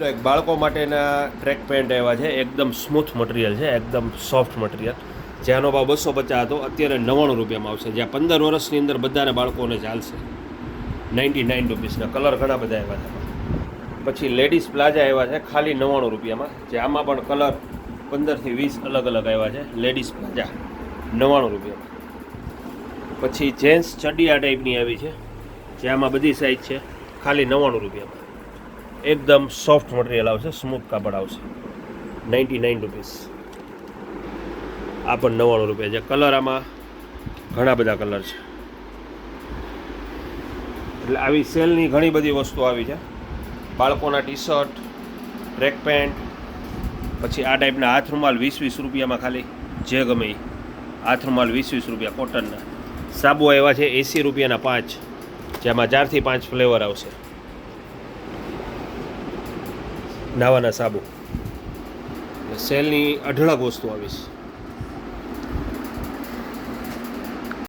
એક બાળકો માટેના ટ્રેક પેન્ટ આવ્યા છે, એકદમ સ્મૂથ મટીરિયલ છે, એકદમ સોફ્ટ મટીરિયલ, જેનો ભાવ 250 હતો, અત્યારે 99 રૂપિયામાં આવશે, જ્યાં 15 વર્ષની અંદર બધાને બાળકોને ચાલશે. 99 રૂપીસના કલર ઘણા બધા આવ્યા છે. પછી લેડીઝ પ્લાઝા આવ્યા છે ખાલી 99 રૂપિયામાં, જે આમાં પણ કલર 15 થી 20 અલગ અલગ આવ્યા છે. લેડીઝ પ્લાઝા 99 રૂપિયામાં. પછી જેન્ટ્સ ચડિયા ટાઈપની આવી છે, જે આમાં બધી સાઇઝ છે, ખાલી 99 રૂપિયામાં. એકદમ સોફ્ટ મટીરિયલ આવશે, સ્મૂથ કાપડ આવશે. 99 રૂપીસ. આ પણ 99 રૂપિયા છે. કલર આમાં ઘણા બધા કલર છે, એટલે આવી સેલની ઘણી બધી વસ્તુ આવી છે. બાળકોના ટી શર્ટ, ટ્રેક પેન્ટ, પછી આ ટાઈપના હાથ રૂમાલ 20-20 રૂપિયામાં ખાલી, જે ગમે એ હાથ રૂમાલ 20-20 રૂપિયા કોટનના. સાબુ આવ્યા છે 80 રૂપિયાના 5, જેમાં 4 થી 5 ફ્લેવર આવશે. નાવાના સાબુ. સેલની અઢળક વસ્તુ આવીશ.